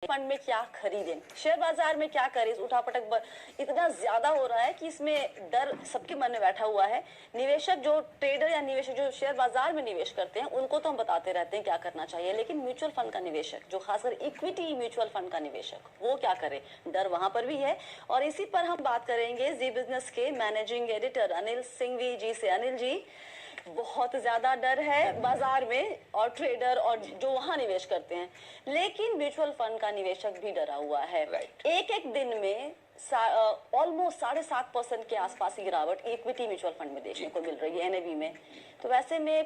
Fund में क्या खरीदें, शेयर बाजार में क्या करें। उठापटक इतना ज्यादा हो रहा है कि इसमें डर सबके मन में बैठा हुआ है। निवेशक जो ट्रेडर या निवेशक जो शेयर बाजार में निवेश करते हैं उनको तो हम बताते रहते हैं क्या करना चाहिए, लेकिन म्यूचुअल फंड का निवेशक जो खासकर इक्विटी म्यूचुअल फंड का निवेशक वो क्या करे, डर वहां पर भी है। और इसी पर हम बात करेंगे जी बिजनेस के मैनेजिंग एडिटर अनिल सिंघवी जी से। अनिल जी, बहुत ज्यादा डर है बाजार में और ट्रेडर और जो वहां निवेश करते हैं, लेकिन म्यूचुअल फंड का निवेशक भी डरा हुआ है। एक एक दिन में ऑलमोस्ट 7.5% के आसपास की गिरावट इक्विटी म्यूचुअल फंड में देखने को मिल रही है, एनएवी में। तो वैसे में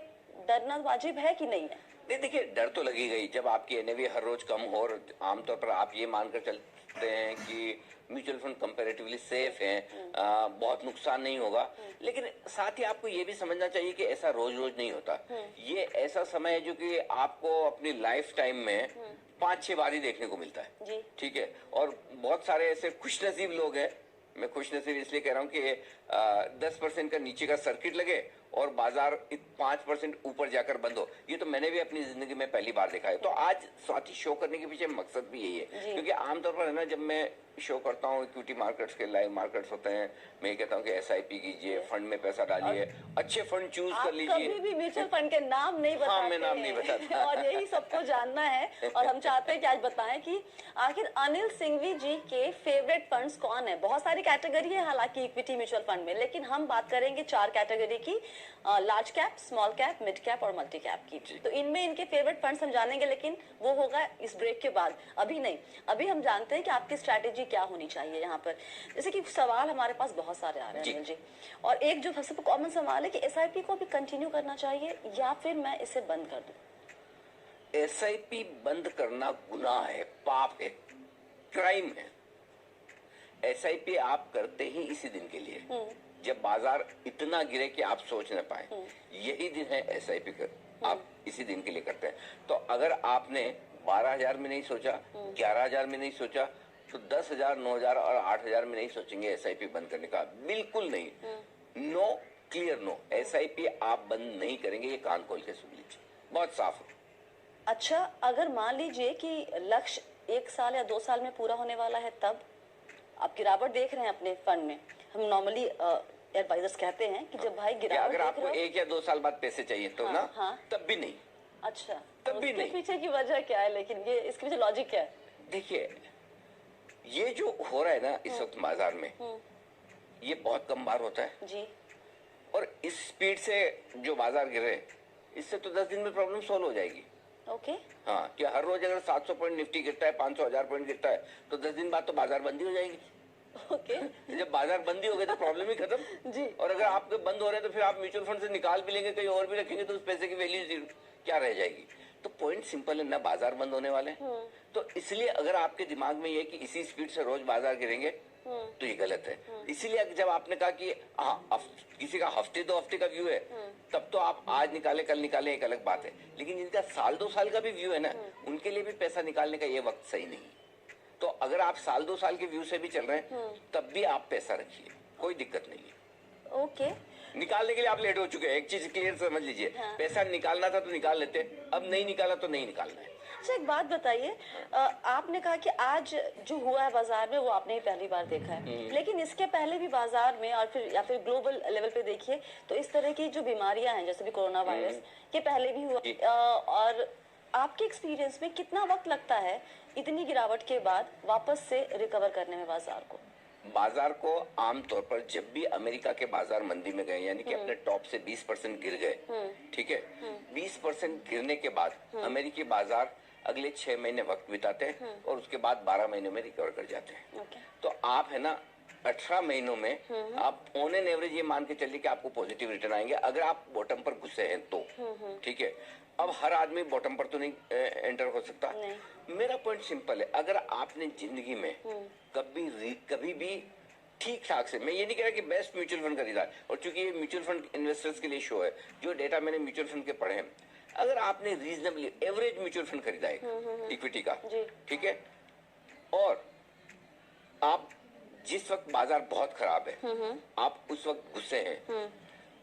डरना वाजिब है कि नहीं है? नहीं, देखिए डर तो लगी गई जब आपकी एनएवी हर रोज कम हो और आमतौर पर आप ये मानकर चलते हैं कि म्यूचुअल फंड कंपैरेटिवली सेफ हैं, बहुत नुकसान नहीं होगा। लेकिन साथ ही आपको ये भी समझना चाहिए कि ऐसा रोज रोज नहीं होता। ये ऐसा समय है जो कि आपको अपनी लाइफ टाइम में 5-6 बार ही देखने को मिलता है, ठीक है। और बहुत सारे ऐसे खुशनसीब लोग हैं, मैं खुशनसीब इसलिए कह रहा हूँ कि 10% का नीचे का सर्किट लगे और बाजार 5% ऊपर जाकर बंद हो, ये तो मैंने भी अपनी जिंदगी में पहली बार देखा है। तो आज स्वाति शो करने के पीछे मकसद भी यही है, क्योंकि आमतौर पर है ना, जब मैं शो करता हूँ इक्विटी मार्केट्स के लाइव मार्केट्स होते हैं, मैं ये कहता हूँ कि एसआईपी कीजिए, फंड में पैसा डालिए, अच्छे फंड चूज कर लीजिए। कभी भी म्यूचुअल फंड के नाम नहीं बताते। हाँ, मैं नाम नहीं बताता। और यही सबको जानना है और हम चाहते हैं कि आज बताएं कि आखिर अनिल सिंघवी जी के फेवरेट फंड्स कौन है। बहुत सारी कैटेगरी है हालांकि इक्विटी म्यूचुअल फंड में, लेकिन हम बात करेंगे 4 कैटेगरी की, large cap, small cap, mid cap और मल्टी कैप की। तो इनमें इनके फेवरेट फंड्स हम जानेंगे, लेकिन वो होगा इस ब्रेक के बाद, अभी नहीं। अभी हम जानते हैं कि आपकी स्ट्रैटेजी क्या होनी चाहिए यहाँ पर। जैसे कि सवाल हमारे पास बहुत सारे आ रहे हैं अनिल जी, और एक जो सबसे कॉमन सवाल है कि एसआईपी को भी कंटिन्यू करना चाहिए या फिर मैं इसे बंद कर दूं? एसआईपी बंद करना गुनाह है, पाप है, क्राइम है। एसआईपी आप करते ही इसी दिन के लिए जब बाजार इतना गिरे कि आप सोच न पाए, यही दिन है एसआईपी कर, आप इसी दिन के लिए करते हैं। तो अगर आपने 12,000 में नहीं सोचा, 11,000 में नहीं सोचा, तो 10,000, 9,000 और 8,000 में नहीं सोचेंगे एसआईपी बंद करने का, बिल्कुल नहीं। नो, क्लियर नो, एसआईपी आप बंद नहीं करेंगे, ये कान खोल के सुन लीजिए, बहुत साफ हो। अच्छा, अगर मान लीजिए कि लक्ष्य 1 साल या 2 साल में पूरा होने वाला है, तब आप गिरावट देख रहे हैं अपने फंड में, हम नॉर्मली एडवाइजर्स कहते हैं कि जब भाई गिरावट अगर आपको 1 या 2 साल बाद पैसे चाहिए तो तब भी नहीं। अच्छा, तब भी नहीं। पीछे की वजह क्या है, लेकिन ये इसके पीछे लॉजिक क्या है? देखिए, ये जो हो रहा है ना इस वक्त बाजार में, ये बहुत कम बार होता है जी। और इस स्पीड से जो बाजार गिरे, इससे तो 10 दिन में प्रॉब्लम सोल्व हो जाएगी। ओके। हाँ, कि हर रोज अगर 700 पॉइंट निफ्टी गिरता है, 500-1000 पॉइंट गिरता है, तो 10 दिन बाद तो बाजार बंदी हो जाएगी। ओके। जब बाजार बंदी हो गई तो प्रॉब्लम ही खत्म जी। और अगर आपके बंद हो रहे हैं तो फिर आप म्यूचुअल फंड से निकाल भी लेंगे, कहीं और भी रखेंगे, तो उस पैसे की वैल्यू जीरो क्या रह जाएगी। तो पॉइंट सिंपल है ना, बाजार बंद होने वाले हैं। तो इसलिए अगर आपके दिमाग में ये कि इसी स्पीड से रोज बाजार गिरेंगे, तो ये गलत है। इसीलिए जब आपने कहा कि किसी का हफ्ते 2 हफ्ते का व्यू है, तब तो आप आज निकाले कल निकाले एक अलग बात है, लेकिन जिनका साल 2 साल का भी व्यू है ना, उनके लिए भी पैसा निकालने का ये वक्त सही नहीं। तो अगर आप साल 2 साल के व्यू से भी चल रहे हैं, तब भी आप पैसा रखिए, कोई दिक्कत नहीं है। ओके। निकालने के लिए आप लेट हो चुके हैं, एक चीज क्लियर समझ लीजिए। पैसा निकालना था तो निकाल लेते, अब नहीं निकाला तो नहीं निकालना है। अच्छा, एक बात बताइए, आपने कहा कि आज जो हुआ है बाजार में वो आपने ही पहली बार देखा है, लेकिन इसके पहले भी बाजार में और फिर या फिर ग्लोबल लेवल पे देखिए तो इस तरह की जो बीमारियां हैं, जैसे भी कोरोना वायरस, ये पहले भी हुआ। और आपके एक्सपीरियंस में कितना वक्त लगता है इतनी गिरावट के बाद वापस से रिकवर करने में बाजार को? बाजार को आमतौर पर जब भी अमेरिका के बाजार मंदी में गए, यानी कि अपने टॉप से 20% गिर गए, ठीक है, 20% गिरने के बाद अमेरिकी बाजार अगले 6 महीने वक्त बिताते हैं और उसके बाद 12 महीनों में रिकवर कर जाते हैं। तो आप है ना 18 महीनों में आप ऑन एन एवरेज ये मान के चलिए कि आपको पॉजिटिव रिटर्न आएंगे, अगर आप बॉटम पर घुसे हैं तो, ठीक है। अब हर आदमी बॉटम पर तो नहीं एंटर हो सकता। मेरा पॉइंट सिंपल है, अगर आपने जिंदगी में कभी भी ठीक ठाक से, मैं ये नहीं कह रहा कि बेस्ट म्यूचुअल फंड खरीदा है, और चूंकि ये म्यूचुअल फंड इन्वेस्टर्स के लिए शो है, जो डेटा मैंने म्यूचुअल फंड के पढ़े हैं, अगर आपने रीजनेबली एवरेज म्यूचुअल फंड खरीदा है इक्विटी का, ठीक है, और आप जिस वक्त बाजार बहुत खराब है, आप उस वक्त गुस्से हैं,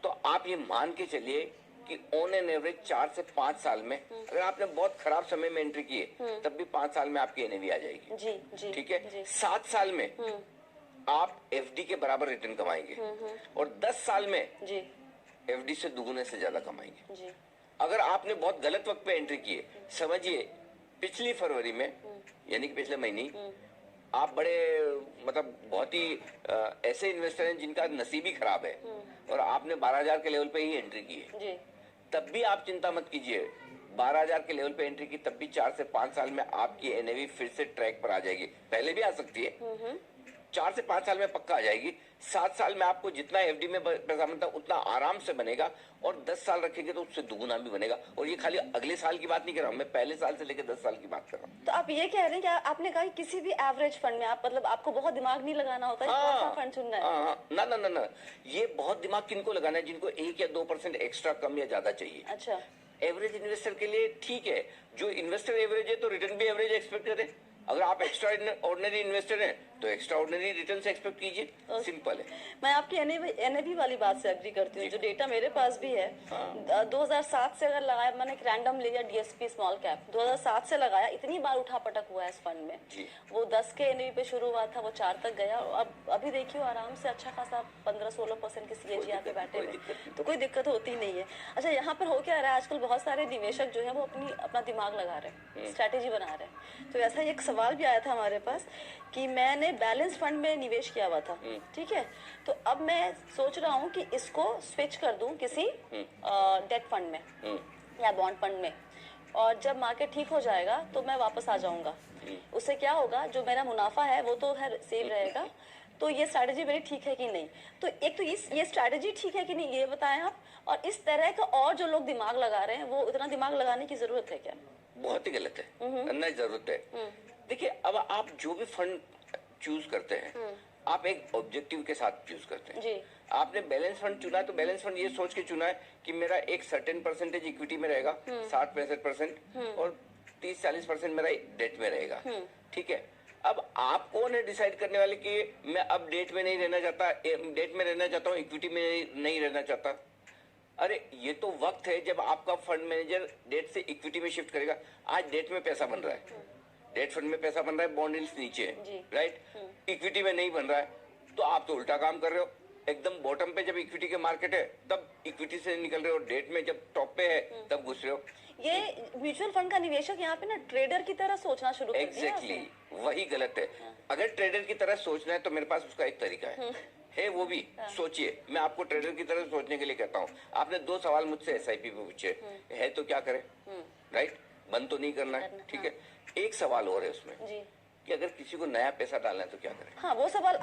तो आप ये मान के चलिए कि ऑन एन एवरेज 4 से 5 साल में, अगर आपने बहुत खराब समय में एंट्री की है तब भी 5 साल में आपकी एनएवी आ जाएगी। जी जी ठीक है। जी। 7 साल में आप एफडी के बराबर रिटर्न कमाएंगे और 10 साल में जी एफडी से दुगुने से ज्यादा कमाएंगे। जी अगर आपने बहुत गलत वक्त पे एंट्री की है, समझिए पिछली फरवरी में यानी कि पिछले महीने आप बड़े मतलब बहुत ही ऐसे इन्वेस्टर हैं जिनका नसीब ही खराब है और आपने 12,000 के लेवल पे ही एंट्री की है, जी तब भी आप चिंता मत कीजिए। 12,000 के लेवल पे एंट्री की तब भी 4 से 5 साल में आपकी एनएवी फिर से ट्रैक पर आ जाएगी। पहले भी आ सकती है, 4 से 5 साल में पक्का आ जाएगी। 7 साल में आपको जितना एफडी में पैसा बनता है उतना आराम से बनेगा और 10 साल रखेंगे तो उससे दुगुना भी बनेगा। और ये खाली अगले साल की बात नहीं कर रहा हूँ, मैं पहले साल से लेकर 10 साल की बात कर रहा हूँ। तो आप ये कह रहे हैं कि आपने कहा कि किसी भी एवरेज फंड में आप मतलब आपको बहुत दिमाग नहीं लगाना होता है कौन सा फंड चुनना है। हाँ, ना ना ना ना, ये बहुत दिमाग किनको लगाना है, जिनको 1 या 2% एक्स्ट्रा कम या ज्यादा चाहिए। अच्छा, एवरेज इन्वेस्टर के लिए ठीक है, जो इन्वेस्टर एवरेज है तो रिटर्न भी एवरेज एक्सपेक्ट करे। अगर आप एक्स्ट्रा ऑर्डिनरी इन्वेस्टर हैं तो एक्स्ट्रा ऑर्डिनरी रिटर्न से एक्सपेक्ट कीजिए, सिंपल है। मैं आपकी एनएवी वाली बात से एग्री करती हूँ। जो डेटा मेरे पास भी है, 2007 से अगर लगाया, मैंने एक रैंडम लिया डीएसपी स्मॉल कैप, 2007 से लगाया, इतनी बार उठा पटक हुआ है इस फंड में। वो 10 के एनएवी पे शुरू हुआ था, वो 4 तक गया और अब अभी देखिए आराम से अच्छा खासा 15-16% की सीएजीआर पे बैठे हुए, तो कोई दिक्कत होती नहीं है। अच्छा, यहाँ पर हो क्या रहा है, आजकल बहुत सारे निवेशक जो है वो अपना दिमाग लगा रहे हैं, स्ट्रैटेजी बना रहे हैं। तो ऐसा एक सवाल भी आया था हमारे पास कि मैंने बैलेंस फंड में निवेश किया हुआ था, ठीक है, तो अब मैं सोच रहा हूँ कि इसको स्विच कर दूं किसी डेट फंड में या बॉन्ड फंड में, और जब मार्केट ठीक हो जाएगा तो मैं वापस आ जाऊंगा। उससे क्या होगा, जो मेरा मुनाफा है वो तो है सेम रहेगा। तो ये स्ट्रैटेजी मेरी ठीक है कि नहीं? तो एक तो ये स्ट्रैटेजी ठीक है कि नहीं ये बताएं आप, और इस तरह का और जो लोग दिमाग लगा रहे हैं वो इतना दिमाग लगाने की जरूरत है क्या? बहुत ही गलत है, करना ही जरूरत है। देखिए, अब आप जो भी फंड चूज करते हैं आप एक ऑब्जेक्टिव के साथ चूज करते हैं। जी। आपने बैलेंस फंड चुना तो बैलेंस फंड ये सोच के चुना है कि मेरा एक सर्टेन परसेंटेज इक्विटी में रहेगा, 60-65% और 30-40% मेरा डेट में रहेगा। ठीक है, अब आप कौन है डिसाइड करने वाले कि मैं अब डेट में नहीं रहना चाहता, डेट में रहना चाहता हूँ, इक्विटी में नहीं रहना चाहता? अरे ये तो वक्त है जब आपका फंड मैनेजर डेट से इक्विटी में शिफ्ट करेगा। आज डेट में पैसा बन रहा है, डेट फंड में पैसा बन रहा है, बॉन्ड यील्ड्स नीचे है, राइट, इक्विटी में नहीं बन रहा है, तो आप तो उल्टा काम कर रहे हो। एकदम बॉटम पे जब इक्विटी के मार्केट है तब इक्विटी से निकल रहे हो, डेट में जब टॉप पे है तब घुस रहे हो। ये म्यूचुअल फंड का निवेशक यहाँ पे ना ट्रेडर की तरह सोचना शुरू कर दिया। एग्जैक्टली, वही गलत है। अगर ट्रेडर की तरह सोचना है तो मेरे पास उसका एक तरीका है वो भी सोचिए। मैं आपको ट्रेडर की तरह सोचने के लिए कहता हूँ। आपने 2 सवाल मुझसे एसआईपी पे पूछे, है तो क्या करें, राइट, बंद तो नहीं करना है, ठीक है। एक सवाल और है उसमें जी, कि अगर किसी को नया पैसा डालना है तो क्या करें। हाँ, वो सवाल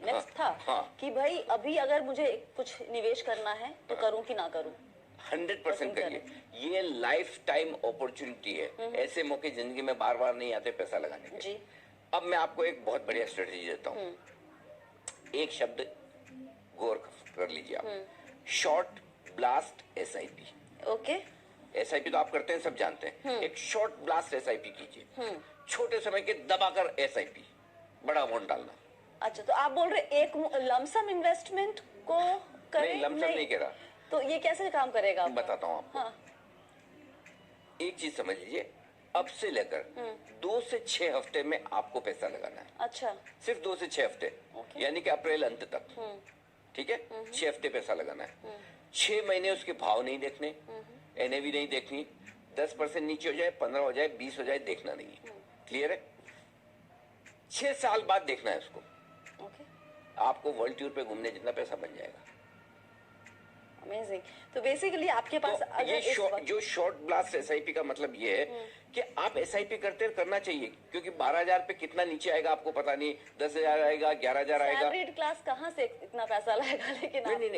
नेक्स्ट था हाँ। कि भाई अभी अगर मुझे कुछ निवेश करना है तो करूं कि ना करूं। 100% करिए, ये लाइफ टाइम अपॉर्चुनिटी है। ऐसे मौके जिंदगी में बार बार नहीं आते पैसा लगाने के। जी। अब मैं आपको एक बहुत बढ़िया स्ट्रेटेजी देता हूँ। एक शब्द गौर कर लीजिए आप, short blast SIP. Okay, SIP तो आप करते हैं, सब जानते हैं। एक शॉर्ट ब्लास्ट एसआईपी कीजिए, छोटे समय के दबाकर एसआईपी, बड़ा अमाउंट डालना। अच्छा, तो आप बोल रहे एक लमसम इन्वेस्टमेंट को करें? नहीं, लमसम नहीं कह रहा। तो ये कैसे काम करेगा? बताता हूँ आपको। हाँ। एक चीज समझ लीजिए, अब से लेकर 2 से 6 हफ्ते में आपको पैसा लगाना है। अच्छा, सिर्फ 2 से 6 हफ्ते, यानी कि अप्रैल अंत तक, ठीक है। 6 हफ्ते पैसा लगाना है। 6 महीने उसके भाव नहीं देखने, एनएवी नहीं देखनी। 10% नीचे हो जाए, 15 हो जाए, 20 हो जाए, देखना नहीं है। क्लियर है? 6 साल बाद देखना है उसको। ओके, आपको वर्ल्ड टूर पे घूमने जितना पैसा बन जाएगा। अमेजिंग। तो बेसिकली आपके पास तो अगर ये जो शॉर्ट ब्लास्ट एसआईपी का मतलब ये है कि आप एसआईपी करना चाहिए, क्योंकि 12,000 पे कितना नीचे आएगा आपको पता नहीं। 10,000 आएगा, 11,000 आएगा। सैलरीड क्लास कहाँ से इतना पैसा लाएगा? लेकिन नहीं,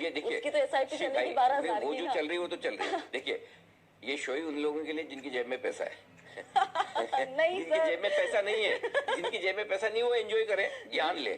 ये देखिए, उसकी तो एसआईपी चलेगी 12,000 वो की जो ना। चल रही है वो तो चल रही है। देखिए, ये शो ही उन लोगों के लिए जिनकी जेब में पैसा है। नहीं जिनकी सर, जेब में पैसा नहीं है, जिनकी जेब में पैसा नहीं, वो एंजॉय करे, ज्ञान ले।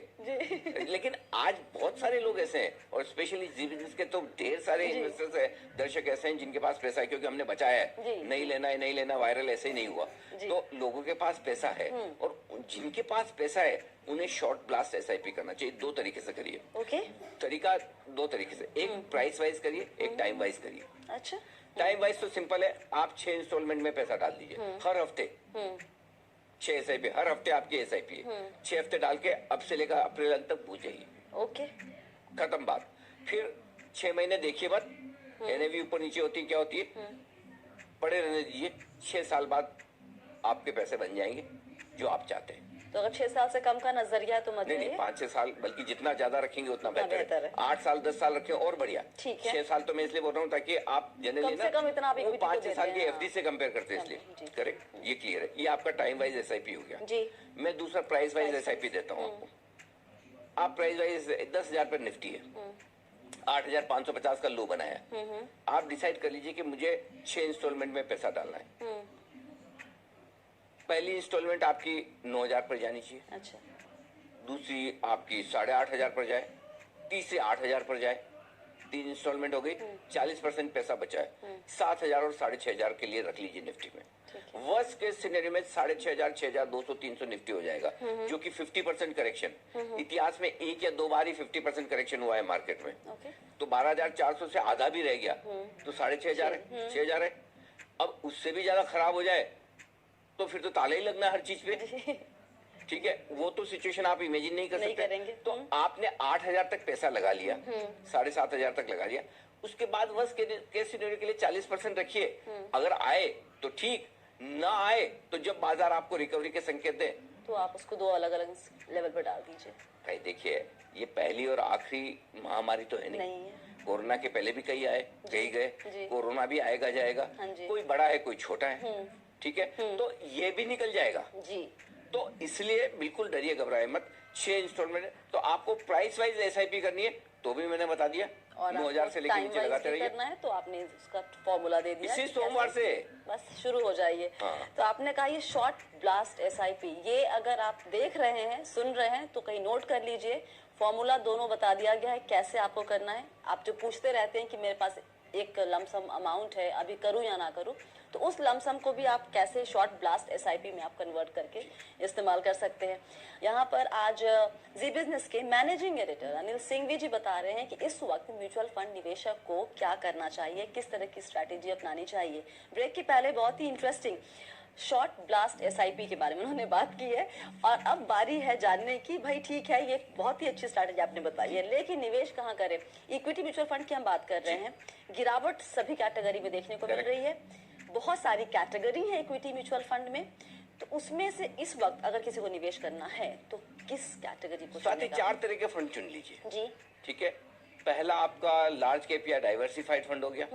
लेकिन आज बहुत सारे लोग ऐसे हैं, और स्पेशली बिजनेस के तो ढेर सारे इन्वेस्टर्स है, दर्शक ऐसे हैं जिनके पास पैसा है, क्योंकि हमने बचाया है, नहीं लेना है, नहीं लेना, वायरल ऐसे ही नहीं हुआ। तो लोगों के पास पैसा है, और जिनके पास पैसा है उन्हें शॉर्ट ब्लास्ट एसआईपी करना चाहिए। दो तरीके से करिए। ओके, तरीका दो तरीके से, एक प्राइस वाइज करिए, एक टाइम वाइज करिए। अच्छा, टाइम वाइज तो सिंपल है, आप 6 इंस्टॉलमेंट में पैसा डाल दीजिए हर हफ्ते। 6 एसआईपी हर हफ्ते आपकी एसआईपी है, 6 हफ्ते डाल के अब से लेकर अप्रैल अंत तक भूल जाइए। ओके, खत्म बात। फिर 6 महीने देखिए मत, एनएवी ऊपर नीचे होती है, क्या होती है, पड़े रहने दीजिए। 6 साल बाद आपके पैसे बन जाएंगे जो आप चाहते हैं। तो अगर 6 साल से कम का नजरिया है तो मत नहीं, जाइए। 5-6 साल, बल्कि जितना ज्यादा रखेंगे उतना बेहतर है। है। 8 साल 10 साल रखें और बढ़िया। ठीक है। 6 साल तो मैं इसलिए बोल रहा हूँ ताकि आप जनरली कम से कम इतना आप वो equity को 5-6 देते साल की हैं, एफडी से कंपेयर करते हैं, जी। इसलिए करेक्ट, ये क्लियर है। ये आपका टाइम वाइज एसआईपी हो गया जी। मैं दूसरा प्राइस वाइज एसआईपी देता हूँ आपको। आप प्राइस वाइज 10,000 पर निफ्टी है, 8,550 का लो बनाया है, आप डिसाइड कर लीजिए कि मुझे 6 इंस्टॉलमेंट में पैसा डालना है। पहली इंस्टॉलमेंट आपकी 9,000 पर जानी चाहिए, अच्छा, दूसरी आपकी 8,500 पर जाए, तीसरी 8,000 पर जाए। 3 इंस्टॉलमेंट हो गई, 40% पैसा बचा है, 7,000 और 6,500 के लिए रख लीजिए निफ्टी में। वर्स्ट केस सिनेरियो में 6,500, 6,200, 300 निफ्टी हो जाएगा, जो कि 50% करेक्शन। इतिहास में 1 या 2 बार ही 50% करेक्शन हुआ है मार्केट में। ओके, तो 12,400 से आधा भी रह गया तो 6,500 है, 6,000 है। अब उससे भी ज्यादा खराब हो जाए तो फिर तो ताला ही लगना है हर चीज पे। ठीक है, वो तो सिचुएशन आप इमेजिन नहीं कर नहीं सकते। करेंगे। तो आपने 8,000 तक पैसा लगा लिया, 7,500 तक लगा लिया, उसके बाद वर्स्ट केस सिनेरियो के लिए 40% रखिए। अगर आए तो ठीक, ना आए तो जब बाजार आपको रिकवरी के संकेत दे तो आप उसको 2 अलग अलग लेवल पर डाल दीजिए। भाई देखिए, ये पहली और आखिरी महामारी तो है नहीं नहीं। है। कोरोना के पहले भी कई आए, कई जी। गए, कोरोना भी आएगा जाएगा, हाँ जी। कोई बड़ा है कोई छोटा है, ठीक है, तो ये भी निकल जाएगा। जी, तो इसलिए बिल्कुल डरिए, घबराए मत। 6 इंस्टॉलमेंट, तो आपको प्राइस वाइज एसआईपी करनी है तो भी मैंने बता दिया, और 9,000 से लेकर नीचे लगाते रहिए। करना है तो आपने उसका फॉर्मूला दे दिया। इसी कि सोमवार कैसे- से बस शुरू हो जाइए। हाँ। तो आपने कहा ये शॉर्ट ब्लास्ट एसआईपी, ये अगर आप देख रहे हैं, सुन रहे हैं तो कहीं नोट कर लीजिए। फॉर्मूला दोनों बता दिया गया है कैसे आपको करना है। आप जो पूछते रहते हैं कि मेरे पास एक लमसम अमाउंट है, अभी करूं या ना करूं, तो उस लमसम को भी आप कैसे शॉर्ट ब्लास्ट एसआईपी में आप कन्वर्ट करके इस्तेमाल कर सकते हैं। यहाँ पर आज जी बिजनेस के मैनेजिंग एडिटर अनिल सिंघवी जी बता रहे हैं कि इस वक्त म्यूचुअल फंड निवेशक को क्या करना चाहिए, किस तरह की स्ट्रैटेजी अपनानी चाहिए। ब्रेक के पहले बहुत ही इंटरेस्टिंग शॉर्ट ब्लास्ट एसआईपी के बारे में उन्होंने बात की है, और अब बारी है जानने की, भाई ठीक है ये बहुत ही अच्छी स्ट्रैटेजी आपने बताई है, लेकिन निवेश कहाँ करें। इक्विटी म्यूचुअल फंड की हम बात कर रहे हैं, गिरावट सभी कैटेगरी में देखने को मिल रही है, बहुत सारी कैटेगरी है इक्विटी म्यूचुअल फंड में, तो उसमें से इस वक्त अगर किसी को निवेश करना है तो किस कैटेगरी को साथ ही चुनेगा? 4 तरह के फंड चुन लीजिए। जी, ठीक है, पहला आपका लार्ज कैप या डाइवर्सिफाइड फंड हो गया,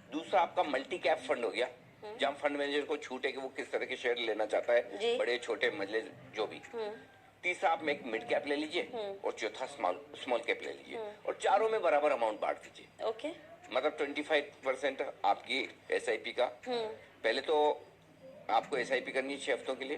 दूसरा आपका मल्टी कैप फंड हो गया, जहां फंड मैनेजर को छूट है कि वो किस तरह के शेयर लेना चाहता जी। है, बड़े छोटे मजले जो भी। तीसरा आप एक मिड कैप ले लीजिए, और चौथा स्मॉल कैप ले लीजिए, और चारों में बराबर अमाउंट बांट दीजिए। ओके, मतलब 25% आपकी एसआईपी का। पहले तो आपको एसआईपी करनी है 6 हफ्तों के लिए,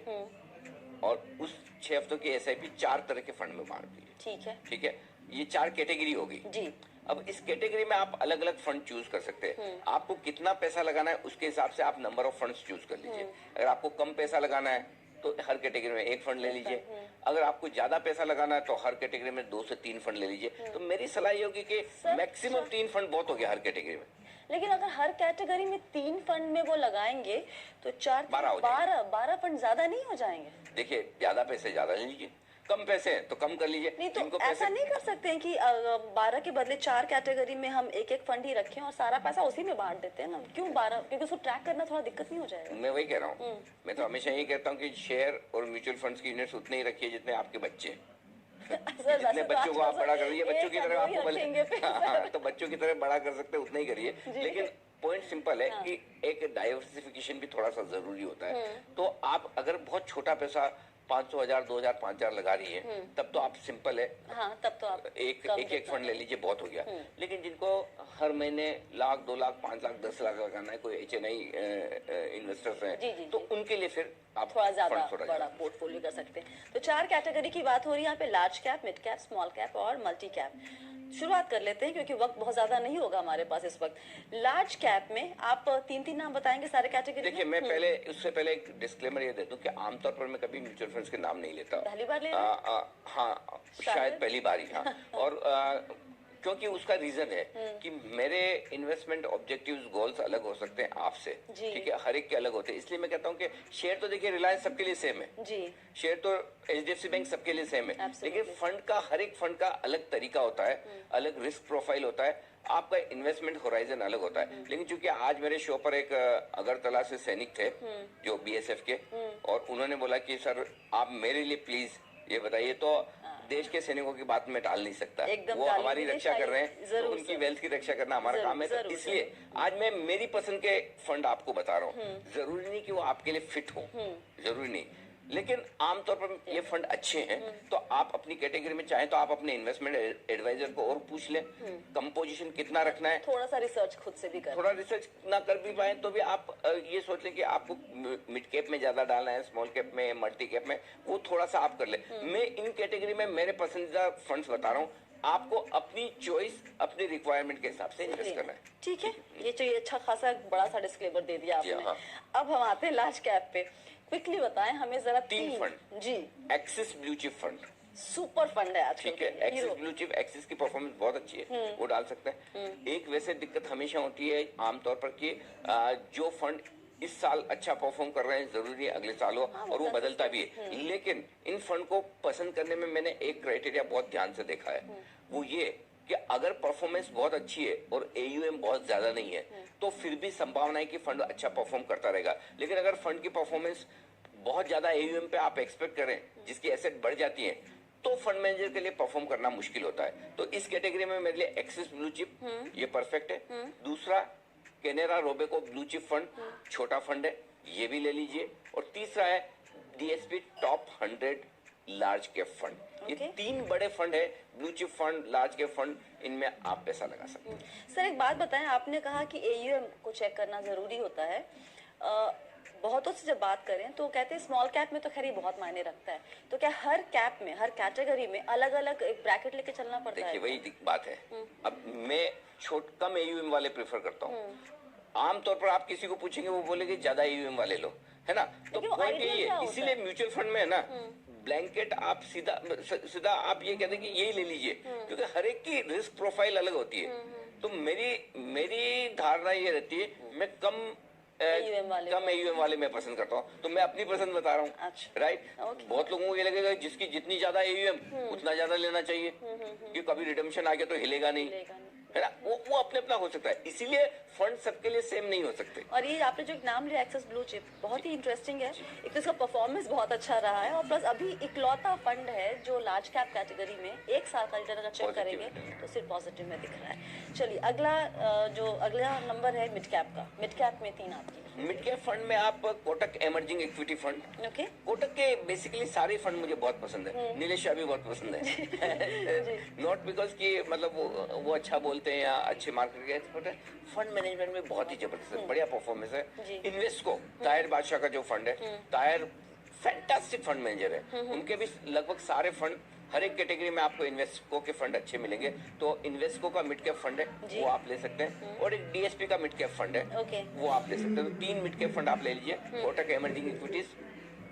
और उस 6 हफ्तों की एसआईपी 4 तरह के फंड में बांट दीजिए। ठीक है। ठीक है, ये 4 कैटेगरी हो गई। जी, अब इस कैटेगरी में आप अलग अलग फंड चूज कर सकते हैं। आपको कितना पैसा लगाना है उसके हिसाब से आप नंबर ऑफ फंड्स चूज कर लीजिए। अगर आपको कम पैसा लगाना है तो हर कैटेगरी में एक फंड ले लीजिए। अगर आपको ज्यादा पैसा लगाना है तो हर कैटेगरी में 2 से 3 फंड ले लीजिए। तो मेरी सलाह ये होगी कि मैक्सिमम 3 फंड बहुत हो गया हर कैटेगरी में। लेकिन अगर हर कैटेगरी में 3 फंड में वो लगाएंगे तो 12 हो जाएंगे। 12 फंड ज्यादा नहीं हो जाएंगे? देखिए, ज्यादा पैसे ज्यादा ले लीजिए, कम पैसे हैं तो कम कर लीजिए। नहीं तो जिनको ऐसा पैसे नहीं कर सकते हैं कि 12 के बदले 4 कैटेगरी में हम एक एक फंड ही रखें और सारा पैसा उसी में बांट देते हैं ना? क्यों 12? क्योंकि उसको ट्रैक करना थोड़ा दिक्कत नहीं हो जाएगा? मैं वही कह रहा हूँ। मैं तो हमेशा यही कहता हूँ कि शेयर और म्यूचुअल फंड्स की यूनिट्स उतने ही रखिए जितने आपके बच्चे हैं। सर, जितने बच्चों को आप बड़ा कर रही है, बच्चों की तरह आपको रखेंगे फिर। हाँ, तो बच्चों की तरह बड़ा कर सकते हैं उतना ही करिए। लेकिन पॉइंट सिंपल है कि एक डाइवर्सिफिकेशन भी थोड़ा सा जरूरी होता है। तो आप अगर बहुत छोटा पैसा 500, 1000, 2000, 5000 लगा रही है, तब तो आप सिंपल है, हाँ तब तो आप एक फंड ले लीजिए, बहुत हो गया। लेकिन जिनको हर महीने लाख, 2 लाख, 5 लाख, 10 लाख लगाना है, कोई HNI इन्वेस्टर्स हैं, तो उनके लिए फिर आप थोड़ा ज्यादा थोड़ा बड़ा पोर्टफोलियो कर सकते हैं। तो 4 कैटेगरी की बात हो रही है यहाँ पे, large cap, mid cap, small cap और मल्टी कैप। शुरुआत कर लेते हैं क्योंकि वक्त बहुत ज्यादा नहीं होगा हमारे पास इस वक्त। लार्ज कैप में आप 3-3 नाम बताएंगे सारे कैटेगरी। देखिए, मैं पहले उससे पहले एक डिस्क्लेमर ये दे दूं कि आमतौर पर मैं कभी म्यूचुअल फंड्स के नाम नहीं लेता। पहली बार ले रहे हैं? हाँ, शायद पहली बार ही। हाँ, और क्योंकि उसका रीजन है कि मेरे इन्वेस्टमेंट ऑब्जेक्टिव्स, गोल्स अलग हो सकते हैं आपसे, ठीक है, हर एक के अलग होते हैं। इसलिए मैं कहता हूँ कि शेयर तो देखिए रिलायंस सबके लिए सेम है जी, शेयर तो HDFC बैंक सबके लिए सेम है, लेकिन फंड का, हर एक फंड का अलग तरीका होता है, अलग रिस्क प्रोफाइल होता है, आपका इन्वेस्टमेंट होराइजन अलग होता है। लेकिन चूंकि आज मेरे शो पर एक अगरतला से सैनिक थे जो BSF के, और उन्होंने बोला कि सर आप मेरे लिए प्लीज ये बताइए, तो देश के सैनिकों की बात में टाल नहीं सकता, वो हमारी रक्षा कर रहे हैं, तो उनकी वेल्थ की रक्षा करना हमारा काम है। तो इसलिए आज मैं मेरी पसंद के फंड आपको बता रहा हूँ। जरूरी नहीं कि वो आपके लिए फिट हो, जरूरी नहीं, लेकिन आमतौर पर ये फंड अच्छे हैं। तो आप अपनी कैटेगरी में चाहें तो आप अपने इन्वेस्टमेंट एडवाइजर को और पूछ लें कंपोजिशन कितना रखना है। थोड़ा सा रिसर्च खुद से भी करें। थोड़ा रिसर्च ना कर भी पाए तो भी आप ये सोच लें कि आपको मिड कैप में ज्यादा डालना है, स्मॉल कैप में, मल्टी कैप में, वो थोड़ा सा आप कर ले। मैं इन कैटेगरी में मेरे पसंदीदा फंड्स बता रहा हूँ, आपको अपनी चॉइस, अपनी रिक्वायरमेंट के हिसाब से इन्वेस्ट करना है। ठीक है, ये तो ये अच्छा खासा बड़ा सा डिस्क्लेमर दे दिया आपने। हाँ। अब हम आते हैं लार्ज कैप पे। क्विकली बताएं हमें जरा। 3 फंड जी। Axis blue chip fund super fund है आजकल। ठीक है, एक्सिस ब्लू चिप, एक्सिस की परफॉर्मेंस बहुत अच्छी है, वो डाल सकते हैं। एक वैसे दिक्कत हमेशा होती है आमतौर पर कि जो फंड इस साल अच्छा परफॉर्म कर रहे हैं, जरूरी है अगले साल हो, और वो बदलता भी है। लेकिन इन फंड को पसंद करने में मैंने एक क्राइटेरिया बहुत ध्यान से देखा है, वो ये कि अगर परफॉर्मेंस बहुत अच्छी है और AUM बहुत ज्यादा नहीं है, तो फिर भी संभावना है कि फंड अच्छा परफॉर्म करता रहेगा। लेकिन अगर फंड की परफॉर्मेंस बहुत ज्यादा AUM पे आप एक्सपेक्ट करें, जिसकी एसेट बढ़ जाती है, तो फंड मैनेजर के लिए परफॉर्म करना मुश्किल होता है। तो इस कैटेगरी में मेरे लिए एक्सिस ब्लू चिप ये परफेक्ट है। दूसरा Canara Robeco blue chip fund, छोटा फंड है, ये भी ले लीजिए। और तीसरा है DSP top 100 large cap fund. ये 3 बड़े फंड है, blue chip fund, large cap fund, इनमें आप पैसा लगा सकते हैं। सर एक बात बताएं, आपने कहा कि AUM को चेक करना जरूरी होता है। बहुतों से जब बात करें तो कहते हैं स्मॉल कैप में तो खैर ये बहुत मायने रखता है, तो क्या हर कैप में, हर कैटेगरी में अलग अलग एक ब्रैकेट लेके चलना पड़ता है? देखिए वही बात है। अब मैं कम AUM वाले प्रेफर करता हूँ। आमतौर पर आप किसी को पूछेंगे, वो बोलेंगे ज्यादा AUM वाले लो, है ना। तो पॉइंट यही है, इसीलिए म्यूचुअल फंड में है ना, ब्लैंकेट आप सीधा आप ये कहते हैं कि यही ले लीजिए, क्योंकि हर एक की रिस्क प्रोफाइल अलग होती है। तो मेरी धारणा ये रहती है, मैं कम AUM वाले मैं पसंद करता हूँ, तो मैं अपनी पसंद बता रहा हूँ। अच्छा। राइट। बहुत लोगों को ये लगेगा जिसकी जितनी ज्यादा AUM उतना ज्यादा लेना चाहिए, कि कभी रिडम्पशन आ गया तो हिलेगा नहीं, है ना। वो अपने अपना हो सकता है, इसीलिए फंड सबके लिए सेम नहीं हो सकते। और ये आपने जो एक नाम लिया एक्सिस ब्लू चिप, बहुत ही इंटरेस्टिंग है। एक तो इसका परफॉर्मेंस बहुत अच्छा रहा है, और प्लस अभी इकलौता फंड है जो लार्ज कैप कैटेगरी में 1 साल का रिटर्न अगर चेक करेंगे तो सिर्फ पॉजिटिव में दिख रहा है। चलिए अगला नंबर है मिड कैप का। मिड कैप में 3 आपकी। मिड कैप फंड में आप Kotak emerging equity fund. Okay. Kotak के बेसिकली सारे फंड मुझे बहुत पसंद है, नीलेश शाह भी बहुत पसंद है। नॉट बिकॉज कि मतलब वो अच्छा बोलते हैं या अच्छे मार्केट के एक्सपर्ट है, फंड मैनेजमेंट में बहुत ही जबरदस्त है, बढ़िया परफॉर्मेंस है। इन्वेस्को, ताहिर बादशाह का जो फंड है, ताहिर फैंटास्टिक फंड मैनेजर है। उनके भी लगभग सारे फंड, हर एक कैटेगरी में आपको इन्वेस्को के फंड अच्छे मिलेंगे। तो इन्वेस्को का मिड कैप फंड है, वो आप ले सकते हैं। और एक DSP का मिड कैप फंड है, वो आप ले सकते हैं। तो 3 मिड कैप फंड आप ले लीजिए, Kotak emerging equities,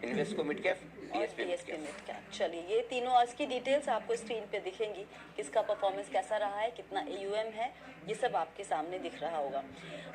Invesco mid cap, DSP mid cap. चलिए ये तीनों आज की डिटेल्स आपको स्क्रीन पे दिखेंगी, किसका परफॉर्मेंस कैसा रहा है, कितना AUM है, ये सब आपके सामने दिख रहा होगा।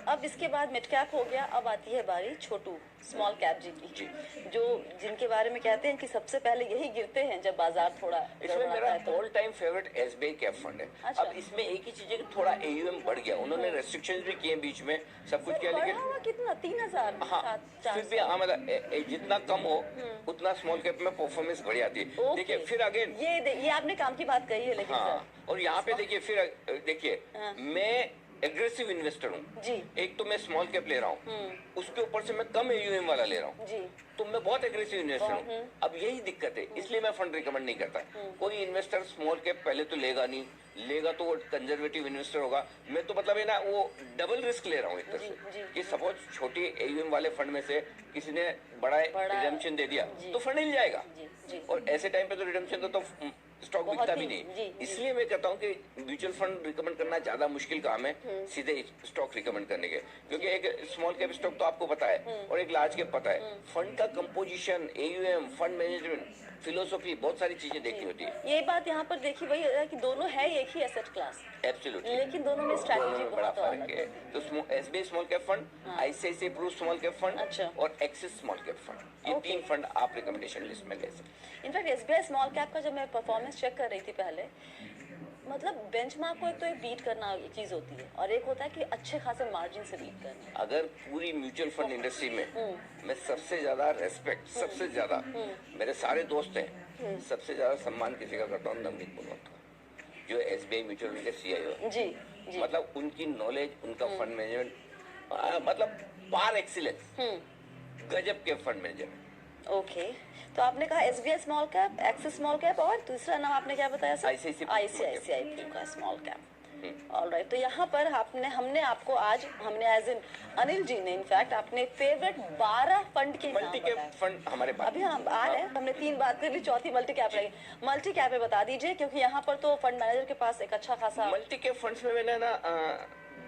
अब इसके बाद मिड कैप हो गया, अब आती है बारी छोटू स्मॉल कैप जी की, जो जिनके बारे में कहते हैं कि सबसे पहले यही गिरते हैं जब बाजार थोड़ा इसमें मेरा all time favourite SBI cap fund है। अच्छा। अब इसमें एक ही चीज है कि थोड़ा AUM बढ़ गया, उन्होंने रेस्ट्रिक्शंस भी किए बीच में, सब कुछ किया, लेकिन कितना 3000। हाँ, फिर भी मतलब जितना कम हो उतना स्मॉल कैप में परफॉर्मेंस बढ़ जाती है। देखिए फिर अगेन ये आपने काम की बात कही है, लेकिन हाँ, और यहाँ पे देखिए फिर देखिए मैं एग्रेसिव इन्वेस्टर हूँ। जी। एक तो मैं स्मॉल कैप ले रहा हूँ, उसके ऊपर से मैं कम एयूएम वाला ले रहा हूँ, जी। तो मैं बहुत एग्रेसिव इन्वेस्टर हूँ। अब यही दिक्कत है, इसलिए मैं फंड रिकमेंड नहीं करता। कोई इन्वेस्टर स्मॉल कैप पहले तो लेगा नहीं, लेगा तो वो कंजर्वेटिव इन्वेस्टर होगा। मैं तो मतलब है ना, वो डबल रिस्क ले रहा हूँ एक तरह से कि सपोज छोटी एयूएम वाले फंड में से किसी ने बड़ा रिडेम्पशन दे दिया तो फंड हिल जाएगा, और ऐसे टाइम पे तो रिडेम्पशन तो स्टॉक बिकता भी नहीं। इसलिए मैं कहता हूँ कि म्यूचुअल फंड रिकमेंड करना ज्यादा मुश्किल काम है सीधे स्टॉक रिकमेंड करने के, क्योंकि एक स्मॉल कैप स्टॉक तो आपको पता है और एक लार्ज कैप पता है। फंड का composition, AUM, fund management, philosophy, बहुत सारी चीजें देखनी होती है। ये बात यहाँ पर देखी वही है कि दोनों है एक ही एसेट क्लास, एब्सोल्युटली, लेकिन दोनों में स्ट्रैटेजी बड़ा बहुत फर्क अलग है। तो SBI small cap fund, ICICI pru small cap fund अच्छा। और एक्सिस स्मॉल कैप फंड, ये तीन फंड आप रिकमेंडेशन लिस्ट में ले सकते। इनफैक्ट एसबीआई स्मॉल कैप का जब मैं परफॉर्मेंस चेक कर रही थी पहले, मतलब बेंचमार्क को एक तो बीट करना एक चीज होती है और एक होता है कि अच्छे खासे मार्जिन से बीट करना। अगर पूरी म्यूचुअल फंड इंडस्ट्री में मैं सबसे ज्यादा रेस्पेक्ट, सबसे ज्यादा मेरे सारे दोस्त हैं, सबसे ज्यादा सम्मान किसी का करता हूँ, नवनीत मुनोत्रा, जो एसबीआई म्यूचुअल फंड के सीईओ। जी। मतलब उनकी नॉलेज, उनका फंड मैनेजमेंट, मतलब पार एक्सीलेंस, गजब के फंड मैनेजर। ओके, तो आपने कहा SBI small cap, axis small cap, और दूसरा नाम आपने क्या बताया सर? आईसीआईसीआई का स्मॉल कैप। ऑलराइट, तो यहाँ पर हमने आपको आज एज इन अनिल जी ने इनफैक्ट अपने फेवरेट 12 फंड के नाम मल्टी कैप फंड हमारे पास अभी हम आ रहे हैं, हमने 3 बात कर ली, चौथी मल्टी कैप रही। मल्टी कैप में बता दीजिए, क्योंकि यहाँ पर तो फंड मैनेजर के पास एक अच्छा खासा मल्टी कैप फंड्स में मैंने ना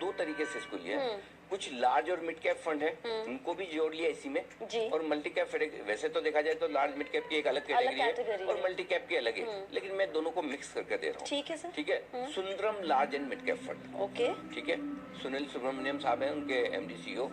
दो तरीके से इसको लिया। कुछ लार्ज और मिड कैप फंड है, उनको भी जोड़ लिया इसी में। और मल्टी कैप, वैसे तो देखा जाए तो लार्ज मिड कैप की एक अलग कैटेगरी है और मल्टी कैप की अलग है, लेकिन मैं दोनों को मिक्स करके दे रहा हूँ। ठीक है सर। ठीक है, Sundaram large and mid cap fund. Okay, ठीक है, सुनील सुब्रमण्यम साहब हैं, उनके एमडी सीईओ।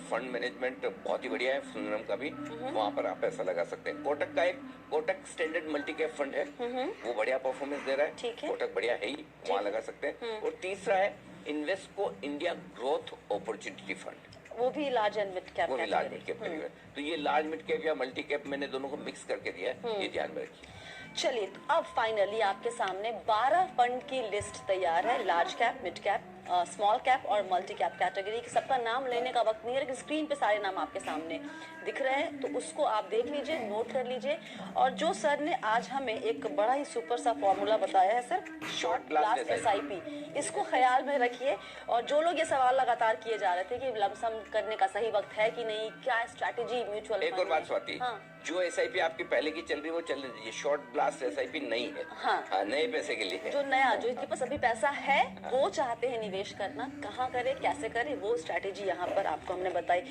फंड मैनेजमेंट बहुत ही बढ़िया है सुंदरम का भी, वहाँ पर आप पैसा लगा सकते हैं। कोटक का एक Kotak standard multi cap fund है, वो बढ़िया परफॉर्मेंस दे रहा है। कोटक बढ़िया है ही, वहाँ लगा सकते हैं। और तीसरा है Invesco India growth opportunity fund, वो भी लार्ज एंड मिड कैप, वो भी लार्ज मिड कैप है। तो ये लार्ज मिड कैप या मल्टी कैप मैंने दोनों को मिक्स करके दिया है, ये ध्यान में रखिए। चलिए, तो अब फाइनली आपके सामने 12 फंड की लिस्ट तैयार है, large cap, mid cap, small cap और मल्टी कैप कैटेगरी। सबका नाम लेने का वक्त नहीं है, लेकिन स्क्रीन पे सारे नाम आपके सामने दिख रहे हैं, तो उसको आप देख लीजिए, नोट कर लीजिए। और जो सर ने आज हमें एक बड़ा ही सुपर सा फॉर्मूला बताया है सर, शॉर्ट ब्लास्ट एसआईपी, इसको ख्याल में रखिए। और जो लोग ये सवाल लगातार किए जा रहे थे कि लमसम करने का सही वक्त है कि नहीं, क्या स्ट्रैटेजी म्यूचुअल, एक और बात स्वाति, जो एसआईपी आपकी पहले की चल रही है वो चल रही है, शॉर्ट ब्लास्ट एसआईपी नहीं है। हाँ, नए पैसे के लिए, जो नया, जो इनके पास अभी पैसा है, वो चाहते हैं निवेश करना, कहाँ करे, कैसे करे, वो स्ट्रैटेजी यहाँ पर आपको हमने बताई।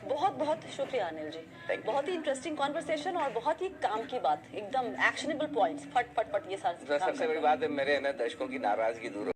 बहुत बहुत शुक्रिया अनिल जी, बहुत ही इंटरेस्टिंग कॉन्वर्सेशन और बहुत ही काम की बात, एकदम एक्शनेबल पॉइंट्स, फट फट फट ये सारे। सबसे बड़ी बात है, मेरे दर्शकों की नाराजगी दूर